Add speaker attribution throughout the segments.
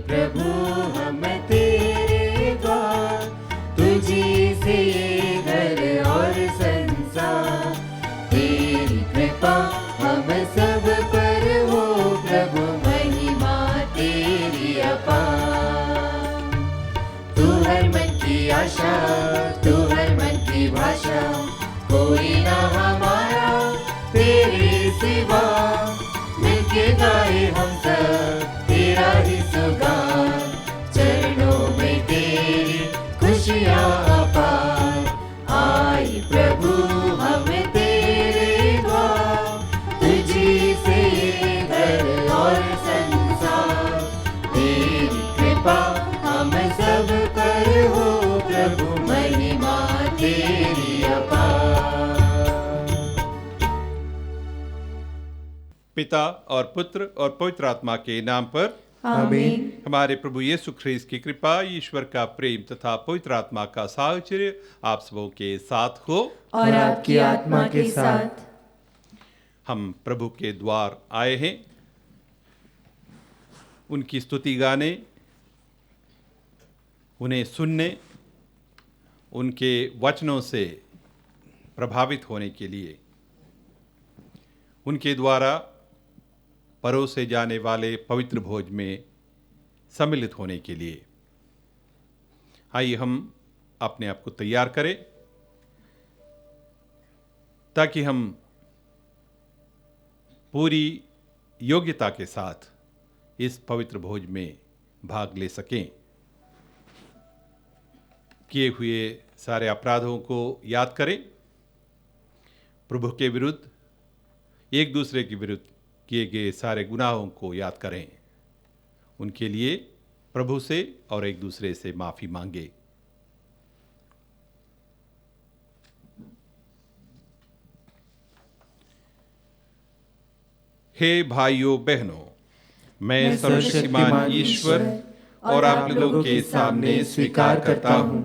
Speaker 1: प्रभु हम तेरे द्वार, तुझी से ये घर और संसार। तेरी कृपा हम सब पर हो प्रभु, महिमा तेरी अपार। तू हर मन की आशा, तू हर मन की भाषा, कोई ना हमारा तेरे सिवा। मिलके गाए हम सब तेरा ही सुगान, चरणों में तेरी खुशियाँ अपार। आई प्रभु हम तेरे द्वार, तुझी से ये घर और संसार। तेरी कृपा हम सब पर हो प्रभु, महिमा तेरी अपार।
Speaker 2: पिता और पुत्र और पवित्र आत्मा के नाम पर
Speaker 3: आमीन।
Speaker 2: हमारे प्रभु यीशु ख्रीस्त की कृपा, ईश्वर का प्रेम तथा पवित्र आत्मा का साहचर्य आप सबों के साथ हो
Speaker 3: और आपकी आत्मा के साथ।
Speaker 2: हम प्रभु के द्वार आए हैं उनकी स्तुति गाने, उन्हें सुनने, उनके वचनों से प्रभावित होने के लिए, उनके द्वारा परोसे जाने वाले पवित्र भोज में सम्मिलित होने के लिए। आइए हम अपने आप को तैयार करें ताकि हम पूरी योग्यता के साथ इस पवित्र भोज में भाग ले सकें। किए हुए सारे अपराधों को याद करें, प्रभु के विरुद्ध, एक दूसरे के विरुद्ध किए गए सारे गुनाहों को याद करें, उनके लिए प्रभु से और एक दूसरे से माफी मांगे। हे भाइयों बहनों, मैं सर्वशक्तिमान ईश्वर और आप लोगों के सामने स्वीकार करता हूँ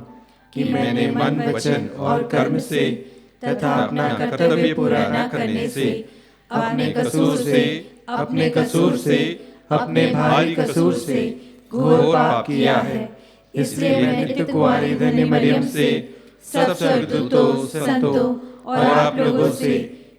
Speaker 2: कि मैंने मन, वचन और कर्म से तथा अपना कर्तव्य पूरा न करने से, अपने कसूर से, अपने भारी कसूर से घोर पाप किया है। इसलिए मैं नित्य कुंवारी धन्य मरियम से, सब स्वर्गदूतों, संतों और आप लोगों से,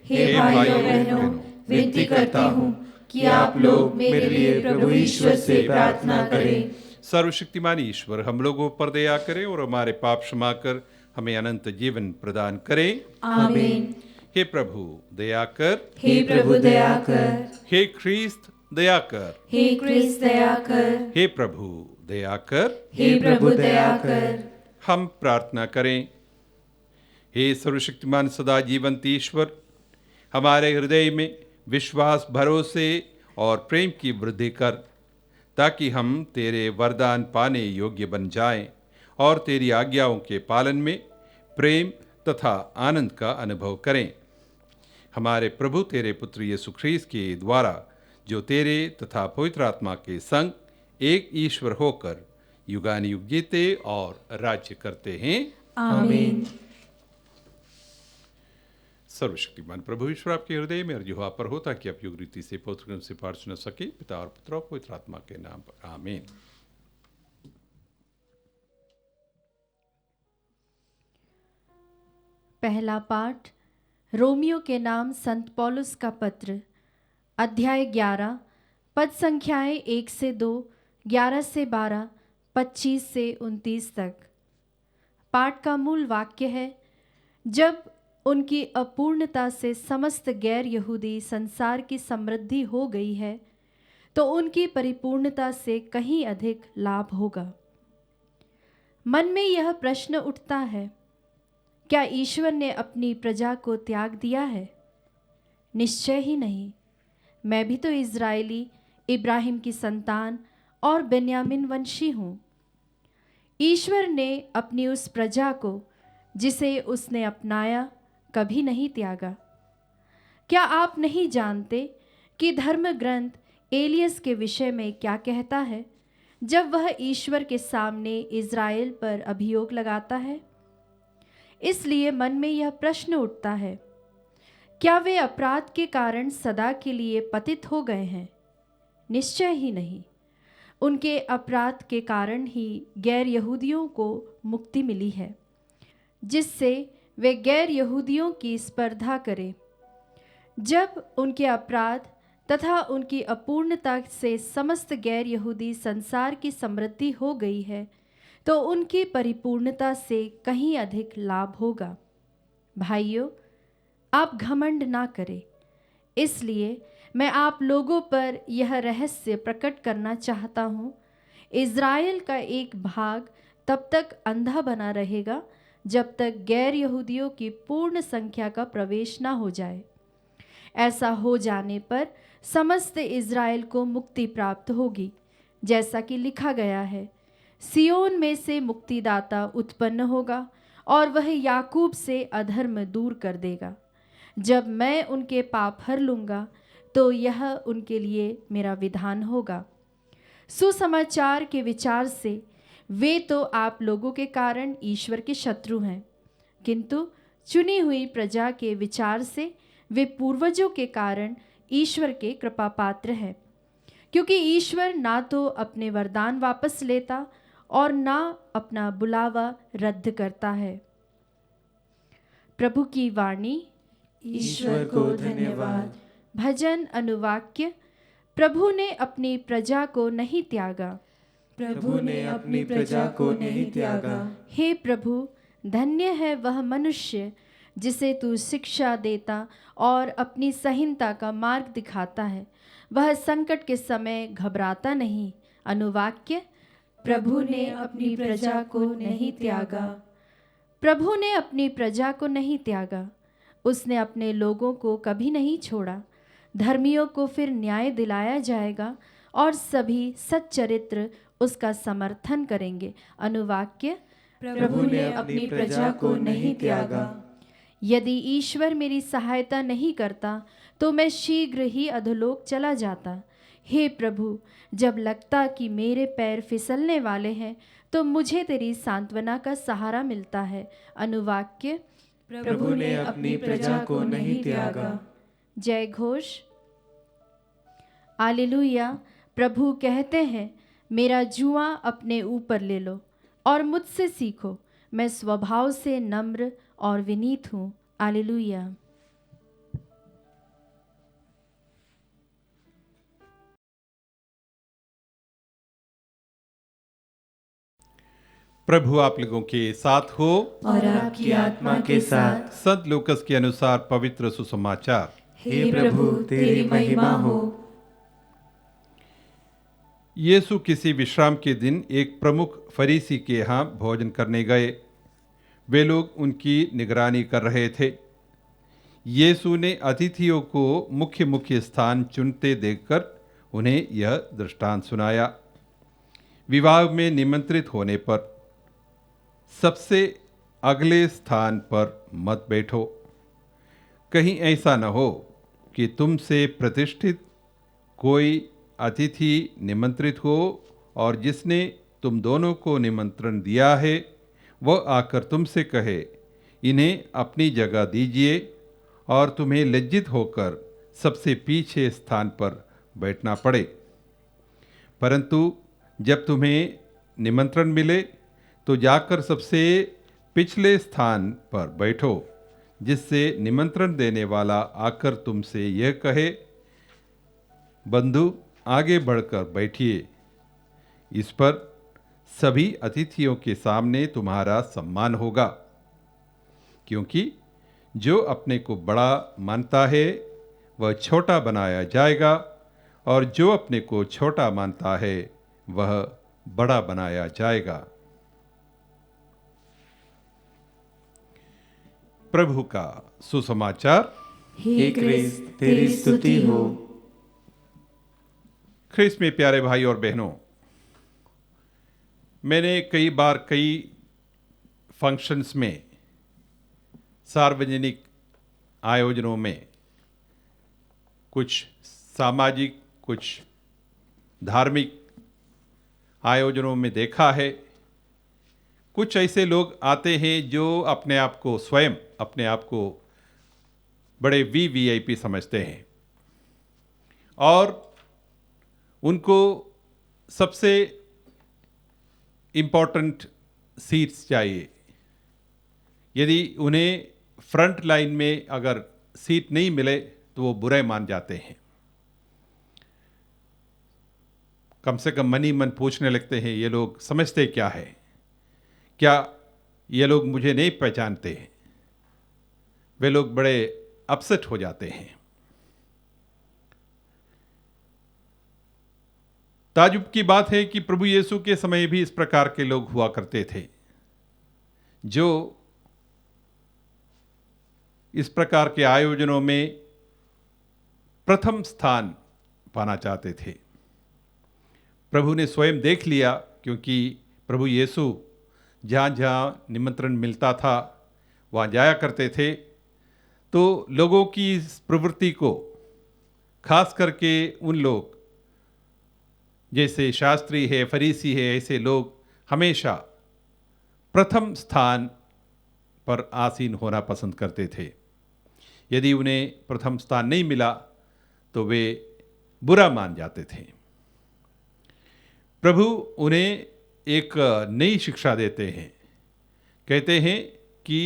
Speaker 2: हे भाइयों बहनों, विनती करता हूँ कि आप लोग मेरे लिए प्रभु ईश्वर से प्रार्थना करें। सर्वशक्तिमान ईश्वर हम लोगों पर दया करे और हमारे पाप क्षमा कर हमें अनंत जीवन प्रदान करे।
Speaker 3: आमीन।
Speaker 2: हे प्रभु दया कर,
Speaker 3: हे प्रभु दया कर,
Speaker 2: हे ख्रीस्त दया कर,
Speaker 3: हे क्रिस्त दया कर,
Speaker 2: हे प्रभु दया कर,
Speaker 3: हे प्रभु दया कर।
Speaker 2: हम प्रार्थना करें। हे सर्वशक्तिमान सदा जीवंत ईश्वर, हमारे हृदय में विश्वास, भरोसे और प्रेम की वृद्धि कर, ताकि हम तेरे वरदान पाने योग्य बन जाएं और तेरी आज्ञाओं के पालन में प्रेम तथा आनंद का अनुभव करें। हमारे प्रभु तेरे पुत्र यीशु ख्रीस्त के द्वारा, जो तेरे तथा पवित्र आत्मा के संग एक ईश्वर होकर युगानुयुग जीते और राज्य करते हैं।
Speaker 3: आमीन।
Speaker 2: सर्वशक्तिमान प्रभु ईश्वर आपके हृदय में अर्जुहा पर हो, ताकि आप योग रीति से पवित्र से पाठ सुन सके। पिता और पुत्र और पवित्र आत्मा के नाम पर आमीन।
Speaker 4: पहला पाठ रोमियो के नाम संत पौलुस का पत्र, अध्याय 11, पद संख्याएं 1 से 2, 11 से 12, 25 से 29 तक। पाठ का मूल वाक्य है, जब उनकी अपूर्णता से समस्त गैर यहूदी संसार की समृद्धि हो गई है, तो उनकी परिपूर्णता से कहीं अधिक लाभ होगा। मन में यह प्रश्न उठता है, क्या ईश्वर ने अपनी प्रजा को त्याग दिया है? निश्चय ही नहीं। मैं भी तो इज़राइली, इब्राहिम की संतान और बेन्यामीन वंशी हूँ। ईश्वर ने अपनी उस प्रजा को, जिसे उसने अपनाया, कभी नहीं त्यागा। क्या आप नहीं जानते कि धर्म ग्रंथ एलियस के विषय में क्या कहता है, जब वह ईश्वर के सामने इज़राइल पर अभियोग लगाता है? इसलिए मन में यह प्रश्न उठता है, क्या वे अपराध के कारण सदा के लिए पतित हो गए हैं? निश्चय ही नहीं। उनके अपराध के कारण ही गैर यहूदियों को मुक्ति मिली है, जिससे वे गैर यहूदियों की स्पर्धा करें। जब उनके अपराध तथा उनकी अपूर्णता से समस्त गैर यहूदी संसार की समृद्धि हो गई है, तो उनकी परिपूर्णता से कहीं अधिक लाभ होगा। भाइयों, आप घमंड ना करें। इसलिए मैं आप लोगों पर यह रहस्य प्रकट करना चाहता हूँ। इज़राइल का एक भाग तब तक अंधा बना रहेगा जब तक गैर यहूदियों की पूर्ण संख्या का प्रवेश ना हो जाए। ऐसा हो जाने पर समस्त इज़राइल को मुक्ति प्राप्त होगी, जैसा कि लिखा गया है, सियोन में से मुक्तिदाता उत्पन्न होगा और वह याकूब से अधर्म दूर कर देगा। जब मैं उनके पाप हर लूँगा तो यह उनके लिए मेरा विधान होगा। सुसमाचार के विचार से वे तो आप लोगों के कारण ईश्वर के शत्रु हैं, किंतु चुनी हुई प्रजा के विचार से वे पूर्वजों के कारण ईश्वर के कृपा पात्र हैं, क्योंकि ईश्वर ना तो अपने वरदान वापस लेता और ना अपना बुलावा रद्द करता है। प्रभु की वाणी।
Speaker 3: ईश्वर को धन्यवाद।
Speaker 4: भजन अनुवाक्य। प्रभु ने अपनी प्रजा को नहीं त्यागा।
Speaker 3: प्रभु ने अपनी प्रजा को नहीं त्यागा।
Speaker 4: हे प्रभु, धन्य है वह मनुष्य जिसे तू शिक्षा देता और अपनी सहीनता का मार्ग दिखाता है। वह संकट के समय घबराता नहीं। अनुवाक्य।
Speaker 3: प्रभु ने अपनी प्रजा को नहीं त्यागा।
Speaker 4: प्रभु ने अपनी प्रजा को नहीं त्यागा। उसने अपने लोगों को कभी नहीं छोड़ा। धर्मियों को फिर न्याय दिलाया जाएगा और सभी सच्चरित्र उसका समर्थन करेंगे। अनुवाक्य।
Speaker 3: प्रभु ने अपनी प्रजा को नहीं त्यागा।
Speaker 4: यदि ईश्वर मेरी सहायता नहीं करता तो मैं शीघ्र ही अधोलोक चला जाता। हे प्रभु, जब लगता कि मेरे पैर फिसलने वाले हैं तो मुझे तेरी सांत्वना का सहारा मिलता है। अनुवाक्य।
Speaker 3: प्रभु ने अपनी प्रजा को नहीं त्यागा।
Speaker 4: जय घोष। हालेलुया। प्रभु कहते हैं, मेरा जुआ अपने ऊपर ले लो और मुझसे सीखो, मैं स्वभाव से नम्र और विनीत हूँ। हालेलुया।
Speaker 2: प्रभु आप लोगों के साथ हो
Speaker 3: और आपकी आत्मा के साथ।
Speaker 2: संत लूकस के अनुसार पवित्र सुसमाचार।
Speaker 3: हे प्रभु, तेरी महिमा हो।
Speaker 2: यीशु किसी विश्राम के दिन एक प्रमुख फरीसी के यहाँ भोजन करने गए। वे लोग उनकी निगरानी कर रहे थे। यीशु ने अतिथियों को मुख्य मुख्य स्थान चुनते देखकर उन्हें यह दृष्टांत सुनाया। विवाह में निमंत्रित होने पर सबसे अगले स्थान पर मत बैठो। कहीं ऐसा न हो कि तुमसे प्रतिष्ठित कोई अतिथि निमंत्रित हो और जिसने तुम दोनों को निमंत्रण दिया है वह आकर तुमसे कहे, इन्हें अपनी जगह दीजिए, और तुम्हें लज्जित होकर सबसे पीछे स्थान पर बैठना पड़े। परंतु जब तुम्हें निमंत्रण मिले तो जाकर सबसे पिछले स्थान पर बैठो, जिससे निमंत्रण देने वाला आकर तुमसे यह कहे, बंधु आगे बढ़कर बैठिए। इस पर सभी अतिथियों के सामने तुम्हारा सम्मान होगा, क्योंकि जो अपने को बड़ा मानता है वह छोटा बनाया जाएगा, और जो अपने को छोटा मानता है वह बड़ा बनाया जाएगा। प्रभु का सुसमाचार।
Speaker 3: हे क्रिस्त, तेरी स्तुति हो।
Speaker 2: ख्रिस्त में प्यारे भाई और बहनों, मैंने कई बार कई फंक्शंस में, सार्वजनिक आयोजनों में, कुछ सामाजिक कुछ धार्मिक आयोजनों में देखा है, कुछ ऐसे लोग आते हैं जो अपने आप को स्वयं अपने आप को बड़े वीआईपी समझते हैं और उनको सबसे इम्पोर्टेंट सीट्स चाहिए। यदि उन्हें फ्रंट लाइन में अगर सीट नहीं मिले तो वो बुरे मान जाते हैं। कम से कम मन ही मन पूछने लगते हैं, ये लोग समझते क्या है, क्या ये लोग मुझे नहीं पहचानते हैं। वे लोग बड़े अपसेट हो जाते हैं। ताजुब की बात है कि प्रभु यीशु के समय भी इस प्रकार के लोग हुआ करते थे, जो इस प्रकार के आयोजनों में प्रथम स्थान पाना चाहते थे। प्रभु ने स्वयं देख लिया, क्योंकि प्रभु यीशु जहाँ जहाँ निमंत्रण मिलता था वहाँ जाया करते थे। तो लोगों की इस प्रवृत्ति को, खास करके उन लोग जैसे शास्त्री है, फरीसी है, ऐसे लोग हमेशा प्रथम स्थान पर आसीन होना पसंद करते थे। यदि उन्हें प्रथम स्थान नहीं मिला तो वे बुरा मान जाते थे। प्रभु उन्हें एक नई शिक्षा देते हैं। कहते हैं कि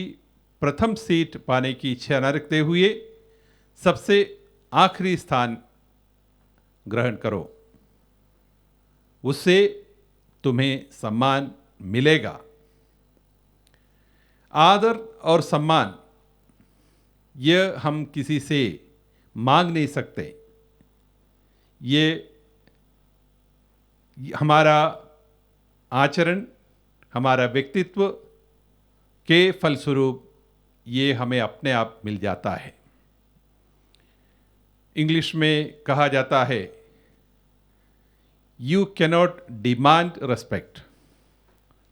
Speaker 2: प्रथम सीट पाने की इच्छा न रखते हुए सबसे आखिरी स्थान ग्रहण करो, उससे तुम्हें सम्मान मिलेगा। आदर और सम्मान यह हम किसी से मांग नहीं सकते। ये हमारा आचरण, हमारा व्यक्तित्व के फलस्वरूप ये हमें अपने आप मिल जाता है। इंग्लिश में कहा जाता है, You cannot demand respect,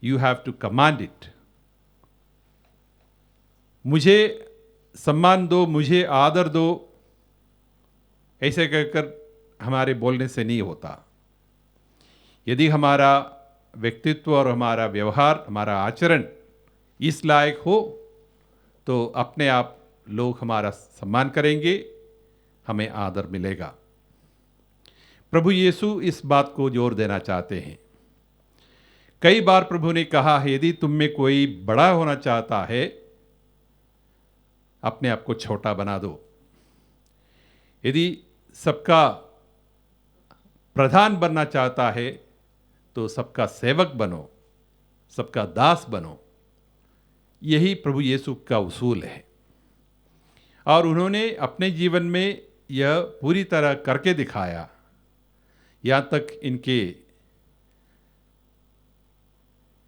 Speaker 2: you have to command it. मुझे सम्मान दो, मुझे आदर दो, ऐसे कहकर हमारे बोलने से नहीं होता। यदि हमारा व्यक्तित्व और हमारा व्यवहार, हमारा आचरण इस लायक हो तो अपने आप लोग हमारा सम्मान करेंगे, हमें आदर मिलेगा। प्रभु यीशु इस बात को जोर देना चाहते हैं। कई बार प्रभु ने कहा है, यदि तुम में कोई बड़ा होना चाहता है, अपने आप को छोटा बना दो। यदि सबका प्रधान बनना चाहता है तो सबका सेवक बनो, सबका दास बनो। यही प्रभु यीशु का उसूल है और उन्होंने अपने जीवन में यह पूरी तरह करके दिखाया। यहाँ तक इनके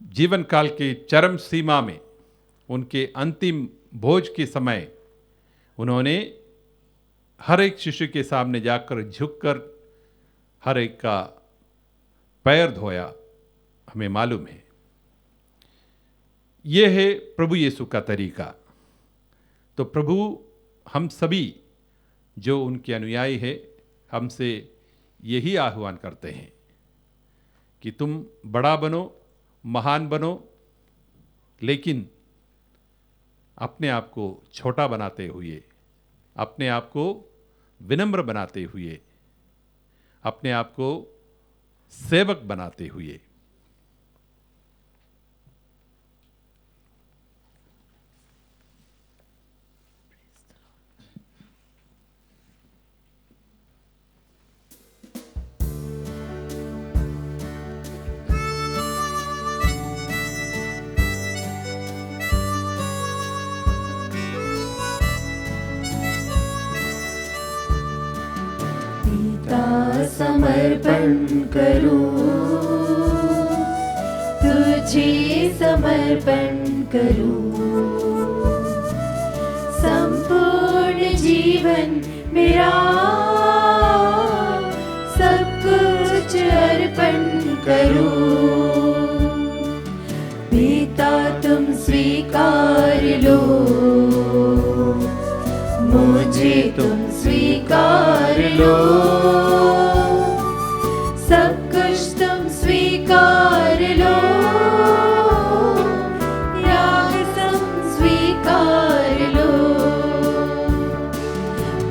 Speaker 2: जीवन काल के चरम सीमा में, उनके अंतिम भोज के समय उन्होंने हर एक शिष्य के सामने जाकर झुककर हर एक का पैर धोया, हमें मालूम है। यह है प्रभु यीशु का तरीका। तो प्रभु हम सभी जो उनके अनुयायी हैं, हमसे यही आह्वान करते हैं कि तुम बड़ा बनो, महान बनो, लेकिन अपने आप को छोटा बनाते हुए, अपने आप को विनम्र बनाते हुए, अपने आप को सेवक बनाते हुए।
Speaker 1: समर्पण करूं, तुझे समर्पण करूं। संपूर्ण जीवन मेरा सब कुछ अर्पण करूं। पिता तुम स्वीकार लो, मुझे तुम स्वीकार लो। सब कुछ तुम स्वीकार लो, याग तुम स्वीकार लो।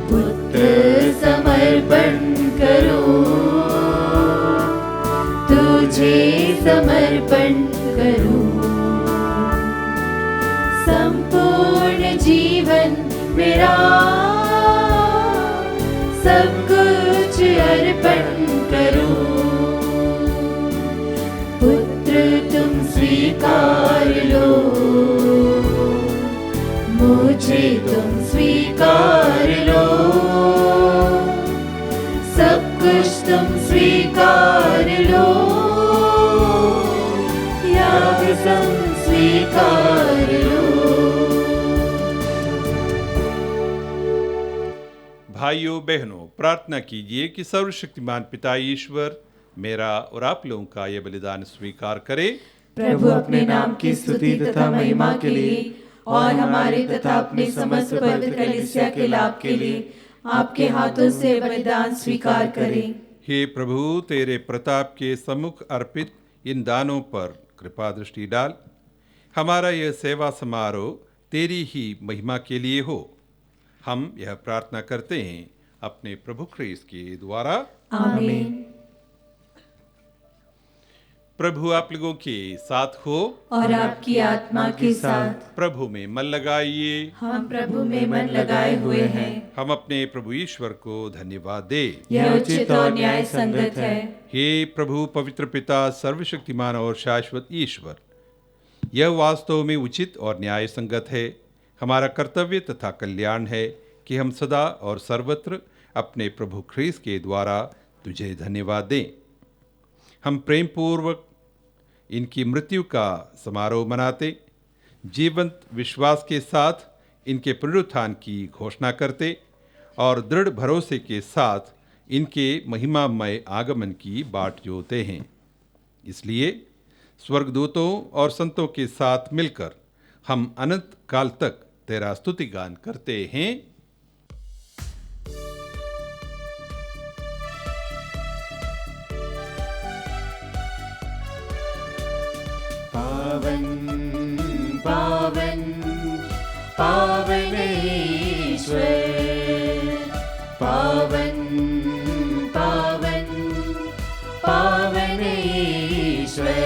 Speaker 1: पुत्र समर्पण करो, तुझे समर्पण करूं। संपूर्ण जीवन मेरा सब कुछ अर्पण करूं। पुत्र तुम स्वीकार लो, मुझे तुम स्वीकार लो। सब कुछ तुम स्वीकार लो, याग तुम स्वीकार लो।
Speaker 2: भाइयों बहनों, प्रार्थना कीजिए कि सर्वशक्तिमान पिता ईश्वर मेरा और आप लोगों का यह बलिदान स्वीकार करे।
Speaker 1: प्रभु अपने नाम की स्तुति तथा महिमा के लिए और हमारे तथा अपने समस्त पवित्र कलीसिया के लाभ के लिए आपके हाथों से बलिदान स्वीकार करें।
Speaker 2: हे प्रभु, तेरे प्रताप के सम्मुख अर्पित इन दानों पर कृपा दृष्टि डाल। हमारा यह सेवा समारोह तेरी ही महिमा के लिए हो। हम यह प्रार्थना करते हैं अपने प्रभु ख्रीस्त के द्वारा,
Speaker 1: आमीन।
Speaker 2: प्रभु आप लोगों के साथ हो
Speaker 1: और आपकी आत्मा के साथ।
Speaker 2: प्रभु में मन लगाइए।
Speaker 1: हम प्रभु में मन लगाए हुए हैं।
Speaker 2: हम अपने प्रभु ईश्वर को धन्यवाद दे।
Speaker 1: यह उचित और न्याय संगत है।
Speaker 2: हे प्रभु पवित्र पिता, सर्वशक्तिमान और शाश्वत ईश्वर, यह वास्तव में उचित और न्याय संगत है। हमारा कर्तव्य तथा कल्याण है कि हम सदा और सर्वत्र अपने प्रभु ख्रीस्त के द्वारा तुझे धन्यवाद दें। हम प्रेम पूर्वक इनकी मृत्यु का समारोह मनाते, जीवंत विश्वास के साथ इनके पुनरुत्थान की घोषणा करते और दृढ़ भरोसे के साथ इनके महिमामय आगमन की बाट जोते हैं। इसलिए स्वर्गदूतों और संतों के साथ मिलकर हम अनंत काल तक तेरा स्तुति गान करते हैं।
Speaker 1: पावन पावन पावन ईश्वर, पावन पावन पावन ईश्वर।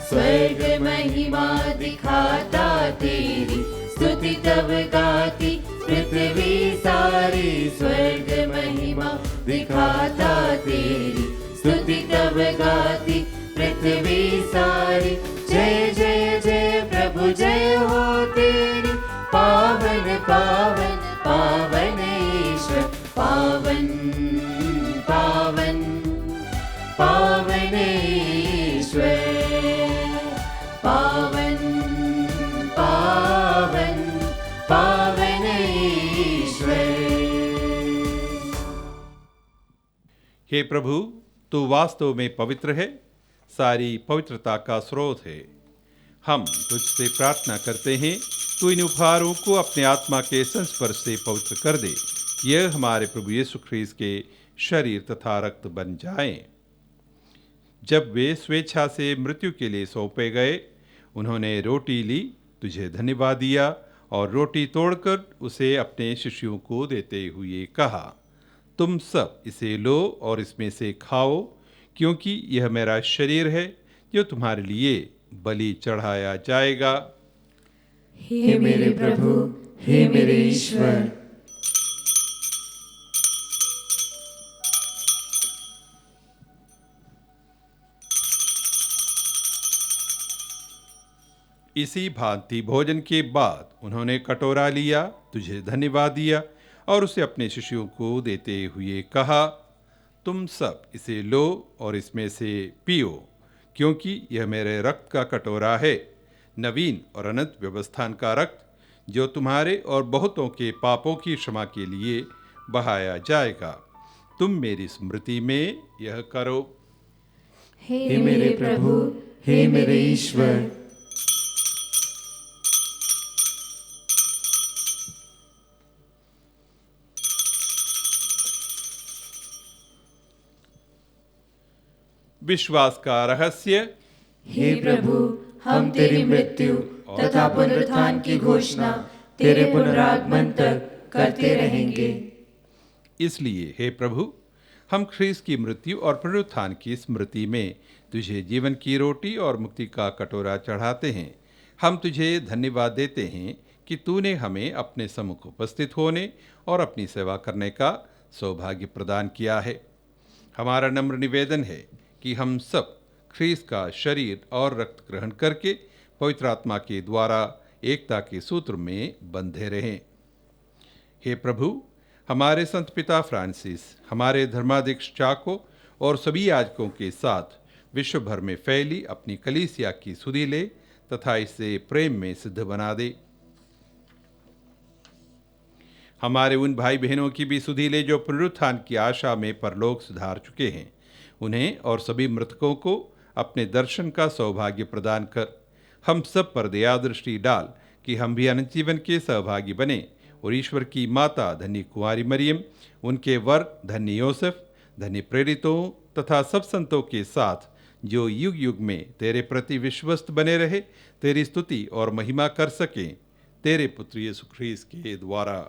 Speaker 1: स्वर्ग महिमा दिखाता तेरी, स्तुति तब गाती पृथ्वी सारी। स्वर्ग महिमा दिखाता तेरी, स्तुति तब गाती पृथ्वी सारी। जय जय जय प्रभु जय हो तेरी, पावन पावन पावन ईश्वर। पावन पावन पावन ईश्वर, पावन पावन पावन ईश्वर।
Speaker 2: हे प्रभु, तू वास्तव में पवित्र है, सारी पवित्रता का स्रोत है। हम तुझसे प्रार्थना करते हैं, तू इन उपहारों को अपने आत्मा के संस्पर्श से पवित्र कर दे। यह हमारे प्रभु यीशु ख्रीस्त के शरीर तथा रक्त बन जाएं। जब वे स्वेच्छा से मृत्यु के लिए सौंपे गए, उन्होंने रोटी ली, तुझे धन्यवाद दिया और रोटी तोड़कर उसे अपने शिष्यों को देते हुए कहा, तुम सब इसे लो और इसमें से खाओ, क्योंकि यह मेरा शरीर है जो तुम्हारे लिए बलि चढ़ाया जाएगा।
Speaker 1: हे मेरे प्रभु, हे मेरे ईश्वर।
Speaker 2: इसी भांति भोजन के बाद उन्होंने कटोरा लिया, तुझे धन्यवाद दिया और उसे अपने शिष्यों को देते हुए कहा, तुम सब इसे लो और इसमें से पियो, क्योंकि यह मेरे रक्त का कटोरा है, नवीन और अनंत व्यवस्थान का रक्त, जो तुम्हारे और बहुतों के पापों की क्षमा के लिए बहाया जाएगा। तुम मेरी स्मृति में यह करो।
Speaker 1: हे मेरे प्रभु, हे मेरे ईश्वर।
Speaker 2: विश्वास का रहस्य।
Speaker 1: हे प्रभु, हम तेरी मृत्यु तथा पुनरुत्थान की घोषणा तेरे पुनरागमन तक करते रहेंगे।
Speaker 2: इसलिए हे प्रभु, हम ख्रीस्त की मृत्यु और पुनरुत्थान की स्मृति में तुझे जीवन की रोटी और मुक्ति का कटोरा चढ़ाते हैं। हम तुझे धन्यवाद देते हैं कि तूने हमें अपने सम्मुख उपस्थित होने और अपनी सेवा करने का सौभाग्य प्रदान किया है। हमारा नम्र निवेदन है कि हम सब ख्रीस्त का शरीर और रक्त ग्रहण करके पवित्र आत्मा के द्वारा एकता के सूत्र में बंधे रहें। हे प्रभु, हमारे संत पिता फ्रांसिस, हमारे धर्माध्यक्ष चाको और सभी याजकों के साथ विश्व भर में फैली अपनी कलीसिया की सुधि ले तथा इसे प्रेम में सिद्ध बना दे। हमारे उन भाई बहनों की भी सुधि ले जो पुनरुत्थान की आशा में परलोक सुधार चुके हैं। उन्हें और सभी मृतकों को अपने दर्शन का सौभाग्य प्रदान कर हम सब पर दया दृष्टि डाल कि हम भी अनंत जीवन के सहभागी बने और ईश्वर की माता धन्य कुंवारी मरियम, उनके वर धन्य योसेफ, धन्य प्रेरितों तथा सब संतों के साथ जो युग युग में तेरे प्रति विश्वस्त बने रहे, तेरी स्तुति और महिमा कर सकें, तेरे पुत्र यीशु ख्रीस्त के द्वारा।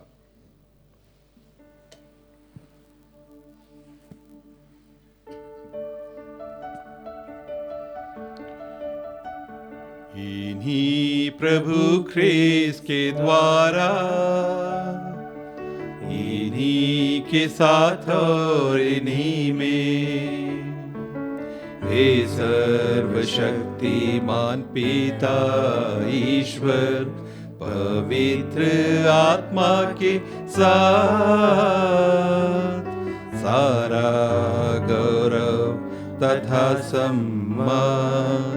Speaker 2: इन्हीं प्रभु ख्रीस्त के द्वारा, इन्हीं के साथ और इन्हीं में, हे सर्वशक्तिमान पिता ईश्वर, पवित्र आत्मा के साथ सारा गौरव तथा सम्मान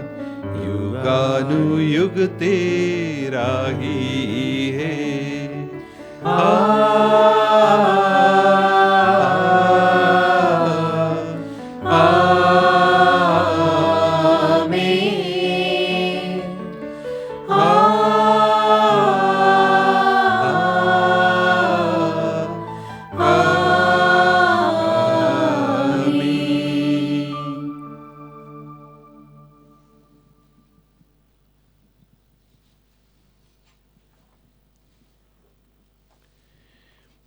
Speaker 2: युगानुयुग तेरा ही है।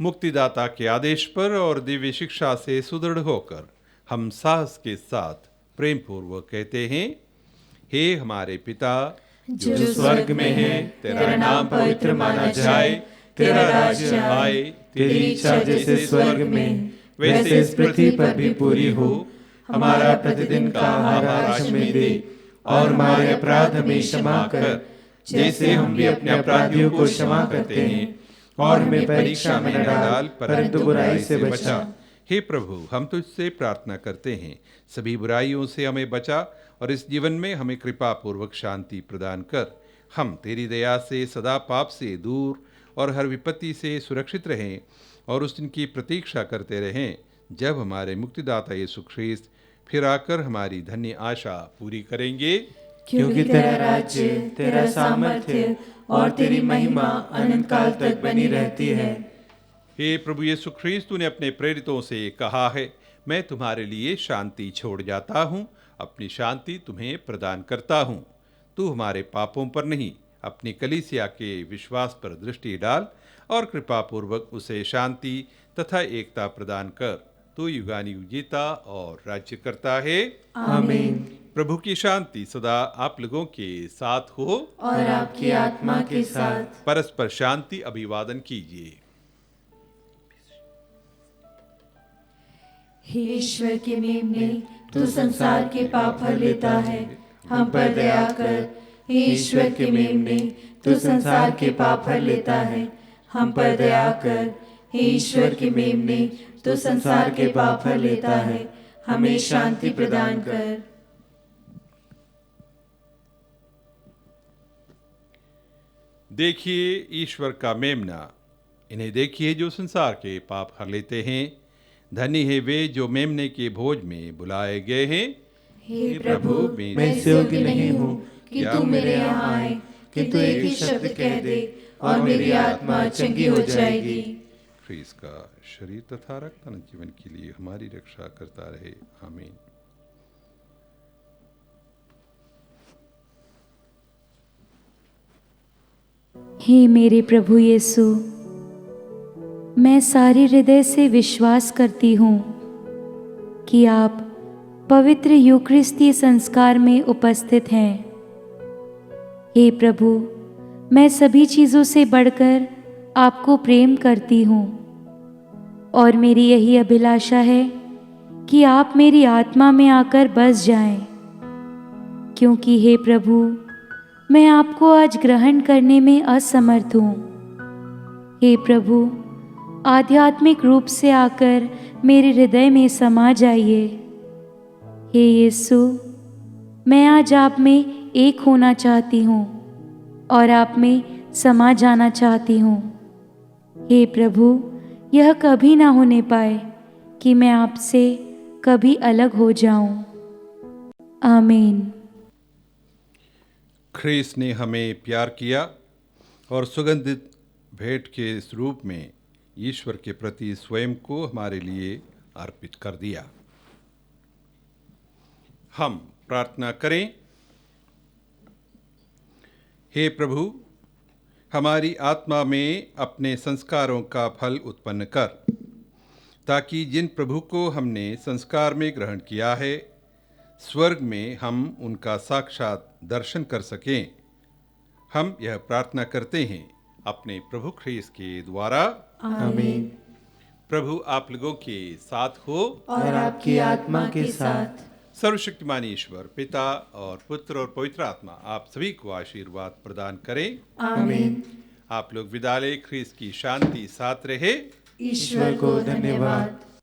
Speaker 2: मुक्तिदाता के आदेश पर और दिव्य शिक्षा से सुदृढ़ होकर हम साहस के साथ प्रेम पूर्वक कहते हैं, हे हमारे पिता
Speaker 1: जो स्वर्ग में है, तेरा नाम पवित्र माना जाए, तेरा राज्य आए, तेरी इच्छा जैसे स्वर्ग में वैसे इस पृथ्वी पर भी पूरी हो। हमारा प्रतिदिन का आहार आज हमें दे और हमारे अपराध हमें क्षमा कर, जैसे हम भी अपने अपराधियों को क्षमा करते हैं, और हमें परीक्षा में न डाल परंतु बुराई से बचा।
Speaker 2: हे प्रभु, हम तुझसे प्रार्थना करते हैं, सभी बुराइयों से हमें बचा और इस जीवन में हमें कृपा पूर्वक शांति प्रदान कर। हम तेरी दया से सदा पाप से दूर और हर विपत्ति से सुरक्षित रहें और उस दिन की प्रतीक्षा करते रहें जब हमारे मुक्तिदाता यीशु ख्रीस्त फिर आकर हमारी धन्य आशा पूरी करेंगे।
Speaker 1: क्योंकि तेरा राज्य, तेरा सामर्थ्य और तेरी महिमा अनंत काल तक बनी रहती है।
Speaker 2: हे प्रभु यीशु ख्रीस्त, तूने अपने प्रेरितों से कहा है, मैं तुम्हारे लिए शांति छोड़ जाता हूँ, अपनी शांति तुम्हें प्रदान करता हूँ। तू हमारे पापों पर नहीं, अपनी कलीसिया के विश्वास पर दृष्टि डाल और कृपा पूर्वक उसे शांति तथा एकता प्रदान कर। तू युगानुयुग जीता और राज्य करता है।
Speaker 1: आमीन।
Speaker 2: प्रभु की शांति सदा आप लोगों के साथ हो
Speaker 1: और आपकी आत्मा के साथ।
Speaker 2: परस्पर शांति अभिवादन कीजिए।
Speaker 1: हे ईश्वर के मेमने, तू संसार के पाप हर लेता है, हम पर दया कर। हे ईश्वर के मेमने, तू संसार के पाप हर लेता है, हम पर दया कर। हे ईश्वर के मेमने, तू संसार के पाप हर लेता है, हमें शांति प्रदान कर।
Speaker 2: देखिए ईश्वर का मेमना, इन्हें देखिए जो संसार के पाप हर लेते हैं। धन्य है वे जो मेमने के भोज में बुलाए गए हैं।
Speaker 1: हे प्रभु, मैं इस योग्य नहीं हूँ कि तू मेरे यहाँ आए, किंतु एक ही शब्द कह दे और मेरी आत्मा चंगी हो जाएगी।
Speaker 2: ख्रीस्त का शरीर तथा रक्त अनंत जीवन के लिए हमारी रक्षा करता रहे। आमीन।
Speaker 5: हे मेरे प्रभु यीशु, मैं सारे हृदय से विश्वास करती हूँ कि आप पवित्र यूक्रिस्ती संस्कार में उपस्थित हैं। हे प्रभु, मैं सभी चीज़ों से बढ़कर आपको प्रेम करती हूँ और मेरी यही अभिलाषा है कि आप मेरी आत्मा में आकर बस जाएं, क्योंकि हे प्रभु, मैं आपको आज ग्रहण करने में असमर्थ हूँ। हे प्रभु, आध्यात्मिक रूप से आकर मेरे हृदय में समा जाइए। हे यीशु, मैं आज आप में एक होना चाहती हूँ और आप में समा जाना चाहती हूँ। हे प्रभु, यह कभी ना होने पाए कि मैं आपसे कभी अलग हो जाऊं। आमीन।
Speaker 2: ख्रीस्त ने हमें प्यार किया और सुगंधित भेंट के रूप में ईश्वर के प्रति स्वयं को हमारे लिए अर्पित कर दिया। हम प्रार्थना करें। हे प्रभु, हमारी आत्मा में अपने संस्कारों का फल उत्पन्न कर, ताकि जिन प्रभु को हमने संस्कार में ग्रहण किया है, स्वर्ग में हम उनका साक्षात दर्शन कर सकें। हम यह प्रार्थना करते हैं अपने प्रभु ख्रीस्त के द्वारा।
Speaker 1: आमीन।
Speaker 2: प्रभु आप लोगों के साथ हो
Speaker 3: और आपकी आत्मा के साथ।
Speaker 2: सर्वशक्तिमान ईश्वर पिता और पुत्र और पवित्र आत्मा आप सभी को आशीर्वाद प्रदान करें।
Speaker 3: आमीन।
Speaker 2: आप लोग विदा लें। ख्रीस्त की शांति साथ रहे।
Speaker 3: ईश्वर को धन्यवाद।